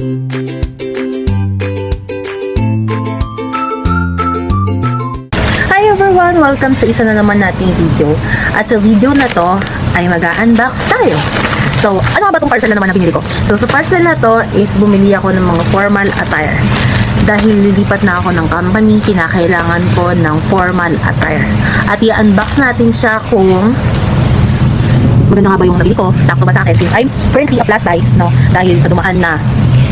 Hi everyone! Welcome sa isa na naman nating video. At sa video na to ay mag-unbox tayo. So, ano nga ba itong parcel na naman na binili ko? So, sa parcel na to is bumili ako ng mga formal attire. Dahil lilipat na ako ng company, kinakailangan ko ng formal attire. At i-unbox natin siya kung maganda nga ba yung nabili ko, sakto ba sa akin, since I'm currently a plus size, no? Dahil sa dumaan na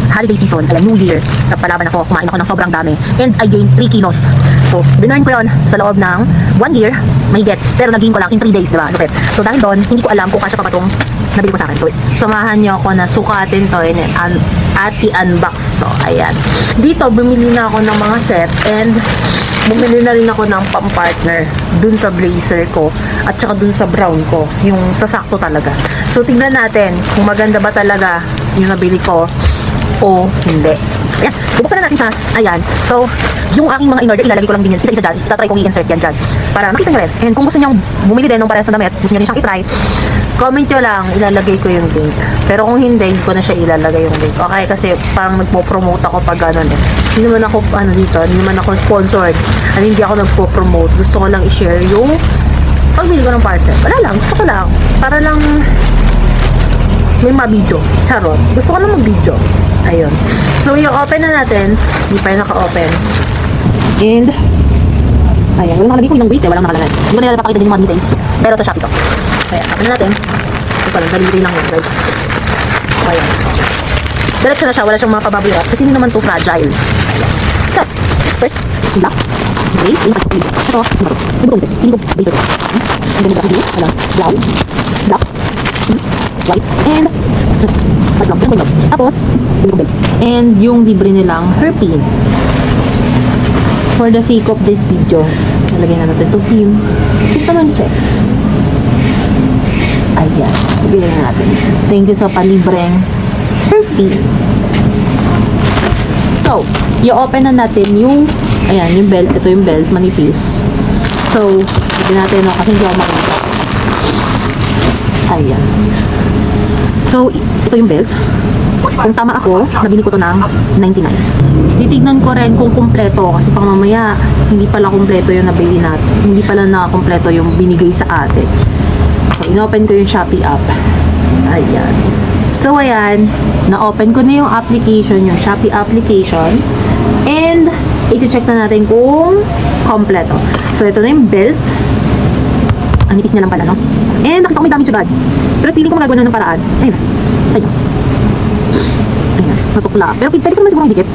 holiday season, ayan, New Year, napalaban ako, kumain ako ng sobrang dami, and I gained 3 kilos. So, binurn ko yun sa loob ng 1 year, mahigit, pero nag-gain ko lang in 3 days, diba? Lupit. So, dahil doon, hindi ko alam kung kasya pa ba itong nabili ko sa akin. So, samahan nyo ako na sukatin to at i-unbox to. Ayan. Dito, bumili na ako ng mga set, and bumili na rin ako ng pang-partner dun sa blazer ko at saka dun sa brown ko, yung sasakto talaga. So, tignan natin kung maganda ba talaga yung nabili ko o hindi. Ayan, bubuksan na natin siya. Ayan. So, yung aking mga in-order, ilalagay ko lang din yan isa-isa dyan. Itatry kong i-insert yan dyan para makita nyo rin. And kung gusto nyo bumili din ng parehas na damit, gusto nyo din siyang i-try, comment nyo lang, ilalagay ko yung link. Pero kung hindi ko na siya ilalagay yung link. Okay, kasi parang nagpo-promote ako pag gano'n eh. Hindi naman ako, hindi naman ako sponsored. At hindi ako nagpo-promote. Gusto ko lang i-share yung pagbili ko ng parcel. Wala lang, gusto ko lang. Para lang may ma-video. Charot. Gusto ko lang mag-video. Ayun. So, yung open na natin. Hindi pa yung naka-open. And, ayan. Walang nakalagay ko yung weight eh. Walang nakalagay. Hindi ko na napapakita din yung mga details. Pero sa Shopee to. Ayan. Open na natin. Ito lang. Dali lang yun, guys. Ayan. Diretso na siya. Wala siyang mga pababulat. Kasi hindi naman to fragile. Ayan. So, first, black. Okay. Ito. Hindi ko kasi. Hindi ko blazer ko. Ang ganda ko. Alam. Brown. Black. White. And tapos and yung libre nilang hairpin. For the sake of this video, nalagyan na natin ito pin. Ito lang check. Ayan, bigyan na natin. Thank you sa palibreng hairpin. So, i-open na natin yung ayan, yung belt. Ito yung belt, manipis. So, bigyan natin no, kasi hindi ako makita. Ayan. So, ito yung belt. Kung tama ako, nabili ko to ng 99. Titignan ko rin kung kumpleto kasi pang mamaya, hindi pala kumpleto yung nabili natin. Hindi pala na kumpleto yung binigay sa atin. So, inopen ko yung Shopee app. Ayan. So, ayan. Na-open ko na yung application, yung Shopee application. And, iti-check na natin kung kumpleto. So, ito na yung belt. Ang nipis niya lang pala, no? And nakita ko may damage agad. Pero piling ko magagawa na ng paraan. Ayun na. Ayun. Ayun. Natukla. Pero pwede ko naman siguro idikit.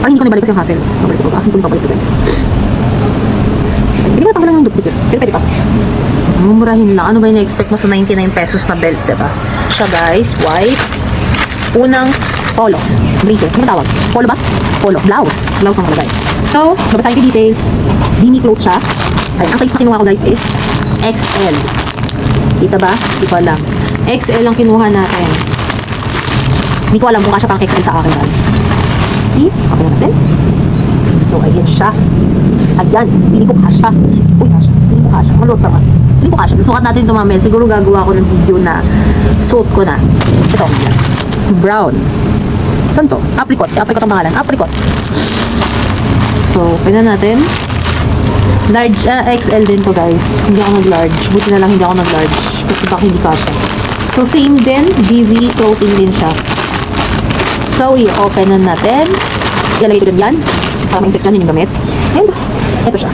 Parang hindi ko nabalik kasi yung hassle. Nabalik ko ba? Hindi ko nabalik ko, guys. Hindi ba natanggalan yung duplicate? Pero pwede pa. Mumurahin lang. Ano ba yung na-expect mo sa 99 pesos na belt, diba? Siya, guys. White. Unang polo. Blazer. Ano tawag? Polo ba? Polo. Blouse. Blouse ang kalagay. So, babasahin ko details. Dini cloth siya. Ayun. Ang size na kinuha ko, guys, is XL. Kita ba? Hindi ko alam. XL ang kinuha natin. Hindi ko alam kung kasya pang XL sa akin, guys. See? Okay natin. So, ayan siya. Ayan. Pili ko kasya. Uy, kasya. Pili ko kasya. Malot naman. Pili ko kasya. Sukat natin ito mamaya. Siguro gagawa ko ng video na suit ko na. Ito. Brown. Saan to? Apricot. Apricot ang pangalan. Apricot. So, pwede natin. Large, XL din to, guys. Hindi ako nag-large. Buti na lang hindi ako nag-large. Kasi baka hindi kasya. So, same din. DV clothing din siya. So, i-open na natin. Ilalagay ko din yan. Para ma-insert yan yung gamit. And, eto siya.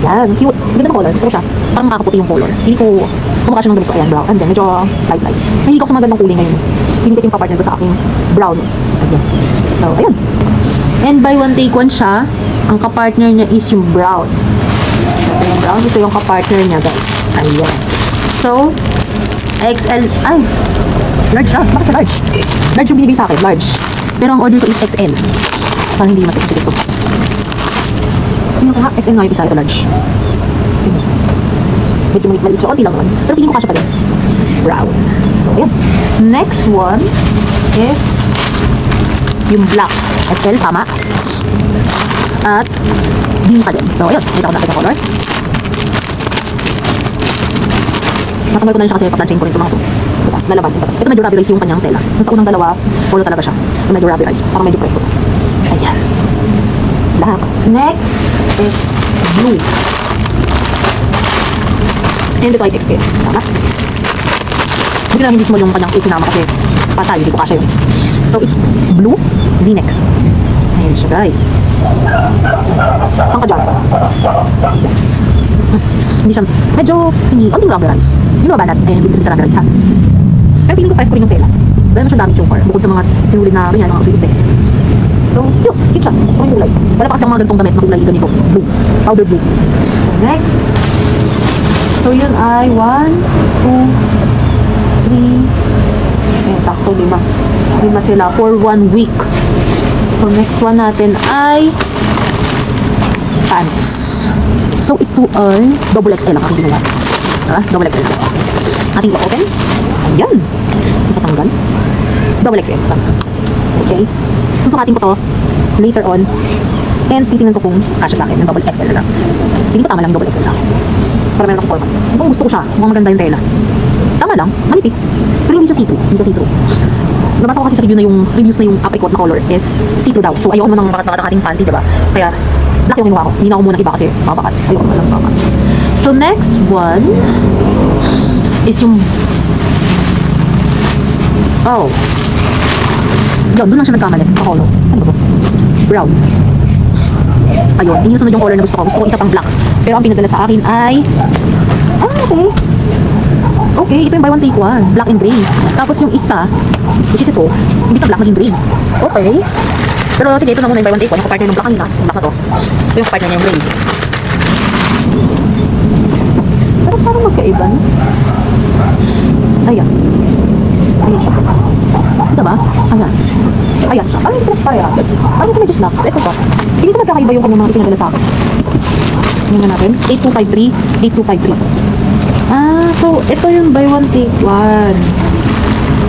Ayan. Cute. Ganda ng color. Gusto ko siya. Parang makakaputi yung color. Hindi ko kumakasya ng gamit ko. Ayan, brown. And then, medyo light. Hindi ko sa mga gandang kulay ngayon. Hindi ko yung kapartner ko sa aking brown. Ayan. So, ayan. And by one take one siya, ang kapartner niya is yung brown. Brown. Ito yung kapartner niya, guys. Ayan. So, XL. Ay! Large siya. Bakit siya large? Large yung binigay sa akin. Large. Pero ang order ko is XL. Parang hindi masakit ito. Ano ka? XL nga yung isa. Ito large. Medyo maliit siya. Konti lang naman. Pero feeling ko kasya pa rin. Brown. So, ayan. Next one is yung black. XL. Tama. At din pa din. So, ayun. Kita ko natin ang color. Natanggal ko na rin siya kasi paplansyahin ko rin ito mga ito. Diba? Lalaban. Ito medyo rubberized yung kanyang tela. Yung sa unang dalawa, polo talaga siya. Ito medyo rubberized. Parang medyo presko. Ayan. Black. Next is blue. And ito ay textile. Tama? Buti lang hindi small yung kanyang ikinama kasi patay, hindi ko kasya yun. So it's blue v-neck. Ayan siya guys. Saan ka dyan? Hindi siya, medyo hindi, onting rubberized. Yung mga banat, ayan, bigyan sa rubberized ha. Pero feeling ko pares ko rin yung tela. Dahil mo siya damage choker, bukod sa mga sinulid na ganyan, mga usay-usay. So, cute siya. So, yung kulay. Wala pa kasi ang mga ganitong damit na kulay ganito. Blue. Powder blue. So, next. So, yun ay 1, 2, 3. Ayan, sakto, 5. 5 sila for 1 week. So, next one natin ay pants. So, ito ay double XL lang aking ginawa. Double XL lang. Ating open. Ayan. Ikatanggal. Double XL. Okay. Susukatin ko to later on. And titingnan ko kung kasya sa akin. Yung double XL na lang. Hindi ko tama lang yung double XL sa akin. Para meron akong 4 months. Mukhang gusto ko siya. Mukhang maganda yung tela. Tama lang. Manipis. Pero hindi siya see-through. Hindi siya see-through. Nabasa ko kasi sa reviews na yung apricot na color is see-through daw. So, ayoko mo ng bakat-bakat ng ating panty, diba? Kaya, black yung kinuha ko. Hindi na ako muna iba kasi babakat. Ayoko mo lang babakat. So, next one is yung yun, doon lang siya nagkamali. Color. Ano ba to? Brown. Ayun, hindi nasunod yung color na gusto ko. Gusto ko isa pang black. Pero ang pinadala sa akin ay okay. Okay, ito yung buy one take one. Black and gray. Tapos yung isa, which is ito, imbis na black, naging gray. Okay. Pero sige, ito na muna yung buy one take one. Yung partner ng black kanina. Yung black na to. Ito yung partner niya yung gray. Pero parang magkaiba na. Ayan. Ayan siya. Ito ba? Ayan. Ayan siya. Parang ito pareha. Parang ito medyo slacks. Ito ba? Hindi ito magkakaiba yung kanyang mga ipinadala sa akin. Tingnan natin. 8253. 8253. So, ito yung buy one take one.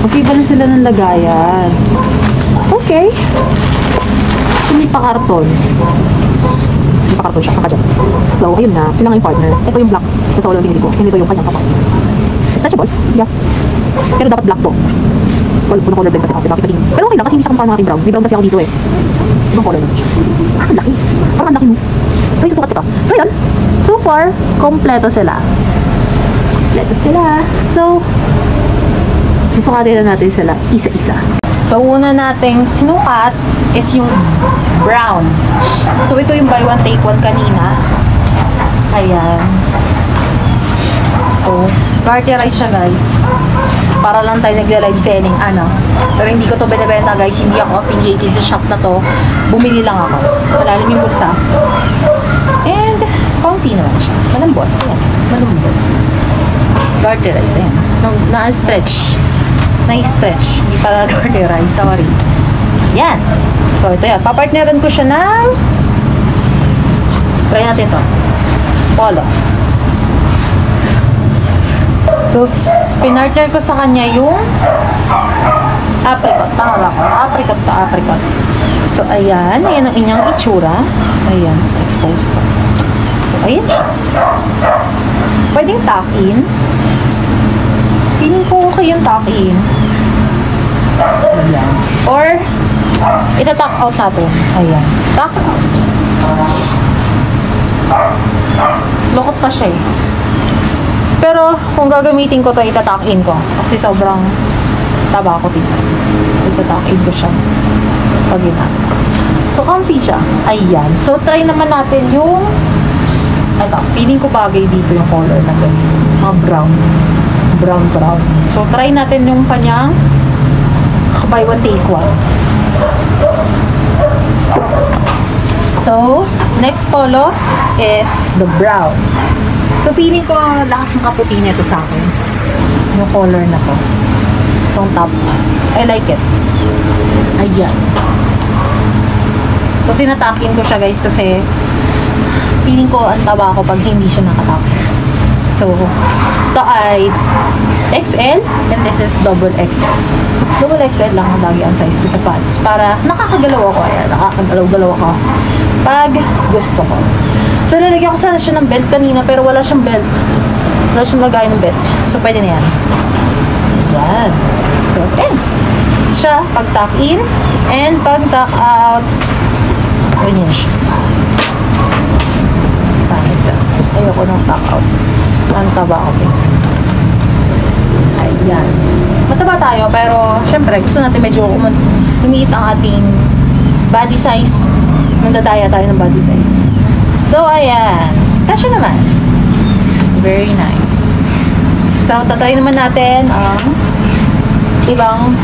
Magkaiba lang sila ng lagayan. Okay. So, may pa-karton. May pa-karton siya. Saan ka dyan? So, ayun na. Sila nga yung partner. Ito yung black. Kasi wala yung binili ko. And ito yung kanyang kapatid. Stretchable? Yeah. Pero dapat black to. Well, punong color blend kasi ako. Diba? Pero okay lang kasi hindi siya kumukha ng aking brown. May brown kasi ako dito eh. Ibang color naman siya. Ang laki. Parang ang laki mo. So, isusukat ko to. So, yun. So far, kompleto sila. So, susukatin na natin sila isa-isa. So, una nating sinukat is yung brown. So, ito yung buy one take one kanina. Ayan. So, garterize siya guys. Para lang tayo nagle-live selling, Pero hindi ko to binibenta guys. Hindi ako affiliated sa shop na to. Bumili lang ako. Malalim yung bulsa. And, comfy naman siya. Malambot. Ayan. Malambot. Garterize, ayan. Na-stretch. Na-stretch. Hindi pala garterize. Sorry. Yan. So, ito yan. Papartneran ko siya ng try natin ito. Polo. So, pinartner ko sa kanya yung apricot. Tama ba ako? Apricot. So, ayan. Ayan ang inyang itsura. Ayan. Expose ko. So, ayan siya. Pwedeng tuck-in. Feeling ko okay yung tuck-in. Ayan. Or, ita-tuck out natin. Ayan. Tuck out. Lukot pa siya eh. Pero, kung gagamitin ko to, ita-tuck-in ko. Kasi sobrang taba ko dito. Ita-tuck-in ko siya. Pag ginamit. So, comfy siya. Ayan. So, try naman natin yung feeling ko bagay dito yung color na ganyan. Mga brown. Brown. So, try natin yung kanyang buy one take one. So, next polo is the brown. So, feeling ko lakas makaputi nito sa akin. Yung color na to. Itong top. I like it. Ayan. So, tinatakin ko siya guys kasi feeling ko ang taba ko pag hindi siya nakatap. So, ito ay XL and this is double XL. Double XL lang ang lagi ang size ko sa pants para nakakagalaw ako. Ayan, nakakagalaw-galaw ako pag gusto ko. So, lalagyan ko sana siya ng belt kanina pero wala siyang belt. Wala siyang lagay ng belt. So, pwede na yan. Yan. So, siya, pag-tuck in, and pag-tuck out, ganyan siya. Ayoko nang tuck out. Ang taba ko. Ayan. Mataba tayo, pero syempre, gusto natin medyo lumiit ang ating body size. Nandadaya tayo ng body size. So, ayan. Kasya naman. Very nice. So, tatry naman natin ang ibang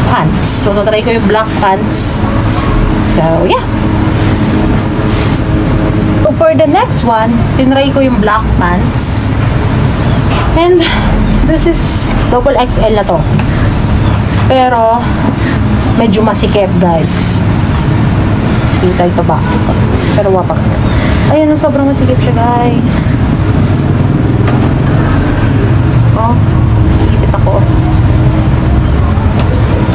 pants. So, tatry ko yung black pants. So, yeah. So, for the next one, tinry ko yung black pants. And, this is double XL na to. Pero, medyo masikip, guys. Kita ito ba? Pero wapak. Ayun, sobrang masikip siya, guys. Oh, ipit ako.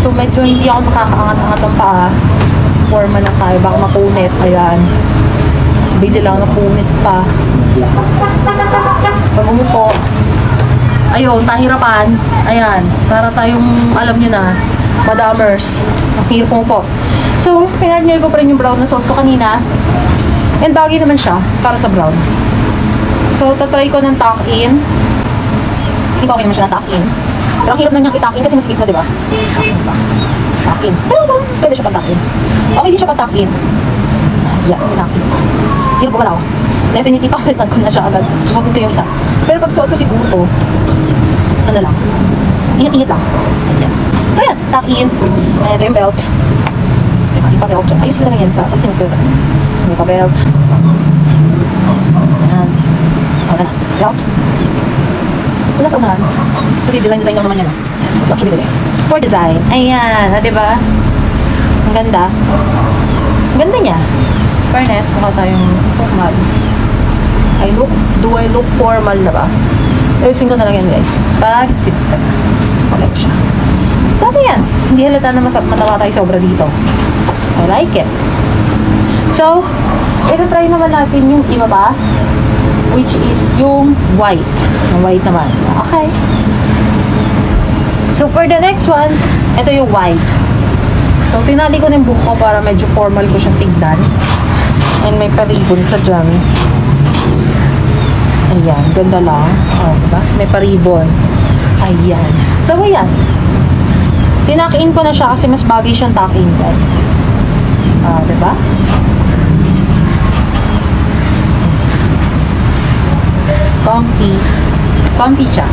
So, medyo hindi ako makakaangat-angat ng paa. Forma lang tayo. Baka mapunit. Ayan. Bili lang napunit pa. Pag umupo, ayun, tahirapan. Ayan, para tayong, alam nyo na, madamers. Ang hirap umupo. So, pinartner ko pa rin yung brown na suot ko kanina. And bagay naman siya, para sa brown. So, tatry ko ng tuck in. Hindi ba okay naman siya na tuck in? Pero ang hirap na niyang i-tuck in kasi masikip na, diba? Tuck in. Pero pwede siya pag-tuck in. Okay din siya pag-tuck in. Yan, tuck in. Hirap ko wala ako. Definitely, pakalitan ko na siya agad. Susutin ko yung isa. Pero pag suot ko siguro to, ano lang, ingat-ingat lang. Ayan. So yan, tuck in. Ito yung belt. May pa-belt dyan. Ayusin ko lang yan sa pansin ko. May pa-belt. Ayan. Wala na. Belt. Wala sa unahan. Kasi design lang naman yan. Actually, dali. For design. Ayan. Diba? Ang ganda. Ang ganda niya. Fairness, mukha tayong formal. Do I look formal na ba? Ayusin ko na lang yan, guys. Pag sit ka. Collect siya. So, yan. Hindi halata na matawa tayo sobra dito. I like it. So, ito-try naman natin yung iba pa, which is yung white. Yung white naman. Okay. So, for the next one, ito yung white. So, tinali ko na yung buhok ko para medyo formal ko siyang tignan. And may paribon ka dyan. Ayan, ganda lang. Oh, diba? May paribon. Ayan. So, ayan. Tinakiin ko na siya kasi mas bagay siyang takin, guys. Diba? Comfy. Comfy siya.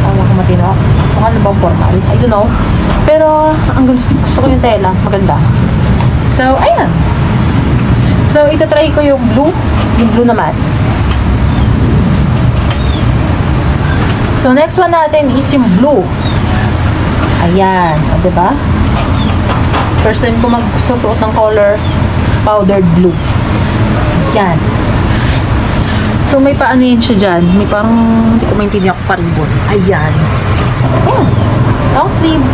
Ako matino. Kung ano bang formal? I don't know. Pero, ang gusto ko yung tela. Maganda. So, ayan. So, itatry ko yung blue. Yung blue naman. So, next one natin is yung blue. Ayan. O, diba? First time ko magsusuot ng color powdered blue. Yan. So, may paano yun siya dyan. May parang, hindi ko maintindihan ako paribon. Ayan. Ayan. Long sleeve.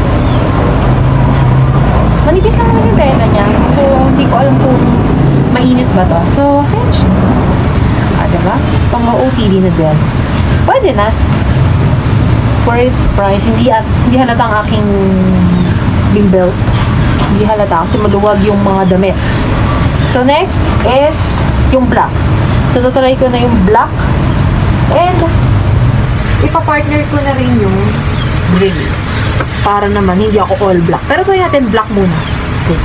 Manipis lang naman yung tela niya. So, hindi ko alam kung mainit ba to. So, ayan siya. Diba? Pang-OOTD na din. Pwede na. For its price, hindi halata ang aking big belt. Hindi halata kasi maluwag yung mga damit. So, next is yung black. So, tutry ko na yung black. And, ipapartner ko na rin yung gray. Para naman, hindi ako all black. Pero try natin black muna. Okay.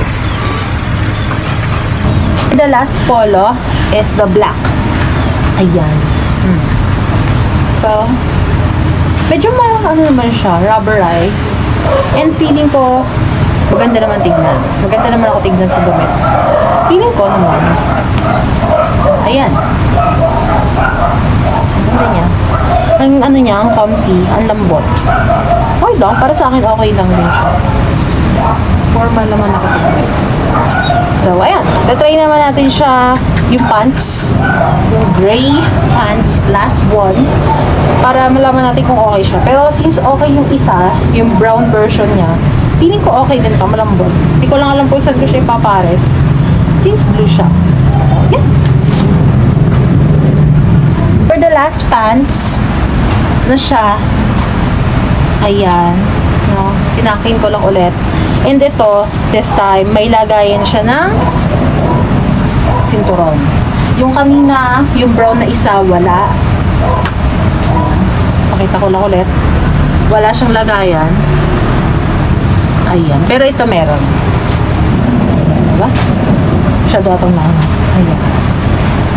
The last polo is the black. Ayan. So, medyo ano naman siya, rubberized. And feeling ko, maganda naman tignan. Maganda naman ako tignan sa damit. Feeling ko naman. Ayan. Ganda niya. Ang ano niya, ang comfy, ang lambot. Okay lang, para sa akin okay lang din siya. Formal naman ako tignan. So, ayan. Try naman natin siya, yung pants. Yung gray pants, last one. Para malaman natin kung okay siya. Pero since okay yung isa, yung brown version niya, feeling ko okay din ito, malambot. Hindi ko lang alam kung saan ko siya ipapares. Since blue siya. So, yeah. For the last pants, na siya, Ayan. No? Pinakin ko lang ulit. And ito, this time, may lagayan siya ng sinturon. Yung kanina, yung brown na isa, wala. Pakita ko lang ulit. Wala siyang lagayan. Ayan. Pero ito meron. Diba? Siya datong na. Ayan.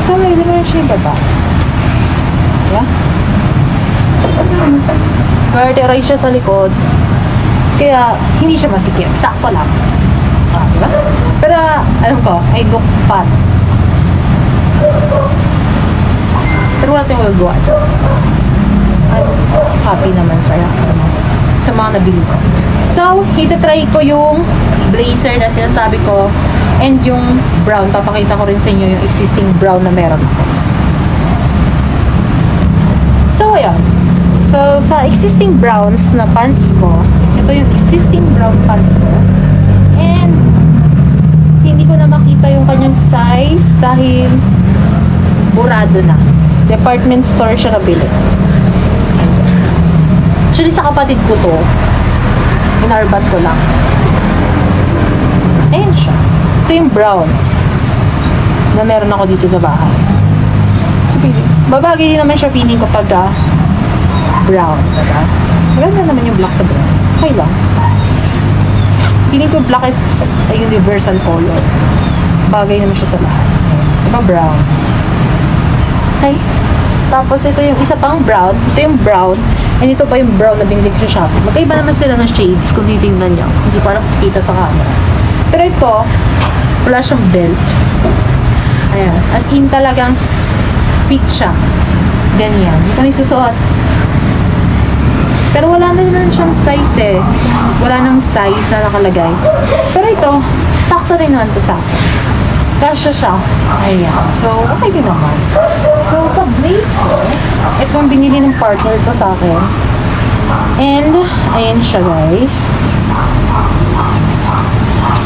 So, may naman siya yung baba. Diba? Verteray siya sa likod. Kaya, hindi siya masikip. Sakto lang. Diba? Pero, alam ko, I look fat. Pero wala tayong magagawa dyan. I'm happy naman sa'yo. Sa mga nabili ko. So, itatry ko yung blazer na sinasabi ko and yung brown. Papakita ko rin sa inyo yung existing brown na meron ako. So, ayan. So, sa existing browns na pants ko, ito yung existing brown pants ko. And, hindi ko na makita yung kanyang size dahil burado na. Department store siya nabili. Actually, sa kapatid ko to, inarbat ko lang. Ayan siya. Ito yung brown na meron ako dito sa bahay. So, babagay naman siya feeling ko pagka brown. Diba? Maganda naman yung black sa brown. Okay lang. Feeling ko black is a universal color. Bagay naman siya sa lahat. Diba brown? Okay. Tapos ito yung isa pang brown. Ito yung brown. And ito pa yung brown na binili ko sa Shopee. Magkaiba naman sila ng shades kung titingnan nyo. Hindi ko alam kita sa camera. Pero ito, wala siyang belt. Ayan. As in talagang fit siya. Ganyan. Hindi ko na isusuot. Pero wala na rin siyang size eh. Wala nang size na nakalagay. Pero ito, sakto rin naman ito sa akin. Kasya siya. Ayan. So, okay din naman. So, sa blazer, ito ang binili ng partner ko sa akin. And, ayan siya guys.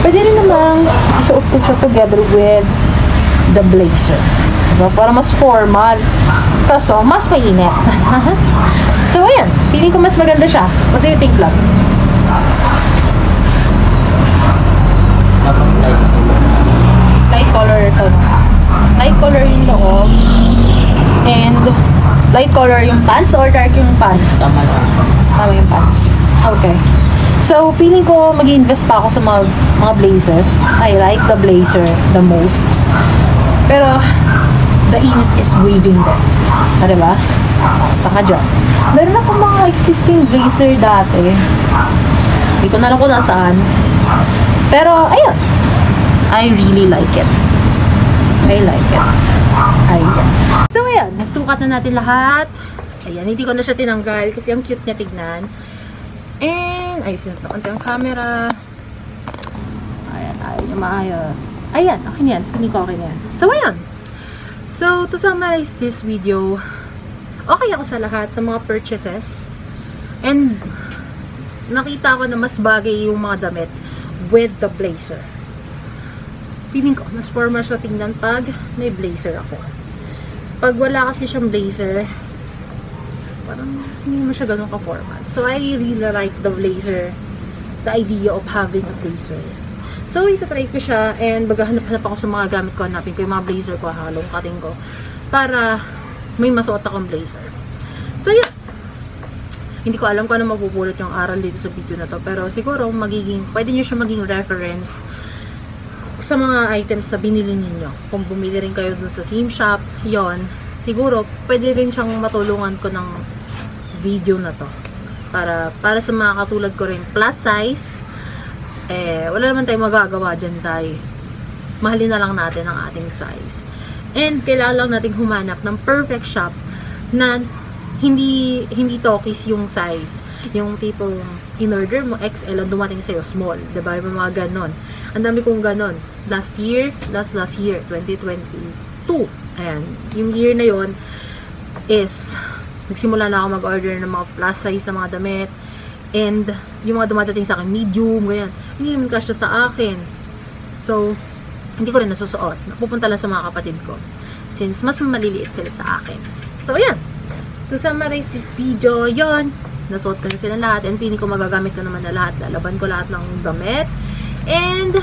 Pwede rin namang isuot ko siya together with the blazer. Diba? Para mas formal. Kaso, mas mainit. So, ayan. Feeling ko mas maganda siya. What do you think, love? Light color ito. Light color yung loob. And light color yung pants or dark yung pants? Tama yung pants. Okay. So, feeling ko mag-invest pa ako sa mga blazer. I like the blazer the most. Pero, the init is waving there. Diba? Saka dyan. Meron ako mga existing blazer dati. Hindi ko na lang kung nasaan. Pero, ayun. I really like it. I like it. Ayan. So, ayan. Nasukat na natin lahat. Ayan. Hindi ko na siya tinanggal kasi ang cute niya tignan. And, ayusin na konti ang camera. Ayan. Ayaw niya maayos. Ayan. Okay yan. Hindi ko okay yan. So, ayan. So, to summarize this video, okay ako sa lahat ng mga purchases. And, nakita ko na mas bagay yung mga damit with the blazer. Feeling ko, mas formal siya tingnan pag may blazer ako. Pag wala kasi siyang blazer, parang hindi mo siya ganun ka-formal. So, I really like the blazer, the idea of having a blazer. So, itatry ko siya and maghahanap-hanap ako sa mga gamit ko, hanapin ko yung mga blazer ko, halong-kating ko, para may masuot akong blazer. So, yun. Hindi ko alam kung ano mapupulot yung aral dito sa video na to, pero siguro pwede nyo siya maging reference sa mga items na binili ninyo. Kung bumili rin kayo dun sa same shop, yon, siguro pwede rin siyang matulungan ko ng video na to. Para sa mga katulad ko rin, plus size, wala naman tayong magagawa dyan tayo. Mahalin na lang natin ang ating size. And kailangan lang natin humanap ng perfect shop na hindi tokis yung size. Yung tipong in-order mo XL ang dumating sa'yo small. Diba? Yung mga ganon. Ang dami kong ganon. Last year, 2022. Ayan. Yung year na yon is nagsimula na ako mag-order ng mga plus size na mga damit. And yung mga dumadating sa akin, medium, ganyan. Hindi naman kasya sa akin. So, hindi ko rin nasusuot. Napupunta lang sa mga kapatid ko. Since mas maliliit sila sa akin. So, ayan. To summarize this video, yon, nasuot ko na sila lahat, and feeling ko magagamit ko naman na lahat. Lalaban ko lahat ng damit, and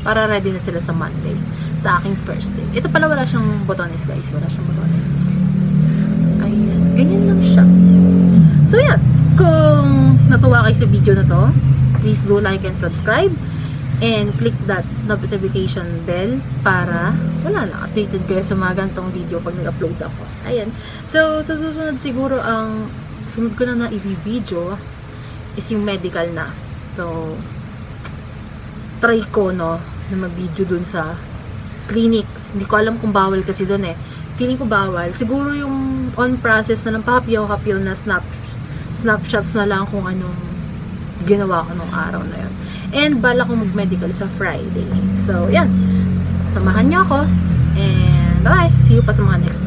para ready na sila sa Monday, sa aking first day. Ito pala wala siyang botones guys, wala siyang botones. Ayan, ganyan lang siya. So yan, kung natuwa kayo sa video na to, please do like and subscribe, and click that notification bell para wala lang, updated kayo sa mga gantong video pag nag-upload ako. Ayan. So, sa susunod siguro, ang sunod ko na i-video is yung medical na. So, try ko, no, na mag-video dun sa clinic. Hindi ko alam kung bawal kasi dun eh. Feeling ko bawal. Siguro yung on process na ng papyaw-kapyaw na snapshots na lang kung anong ginawa ko nung araw na yun. And bala ko mag-medical sa Friday. So, yan. Samahan niyo ako. And bye! See you pa sa mga next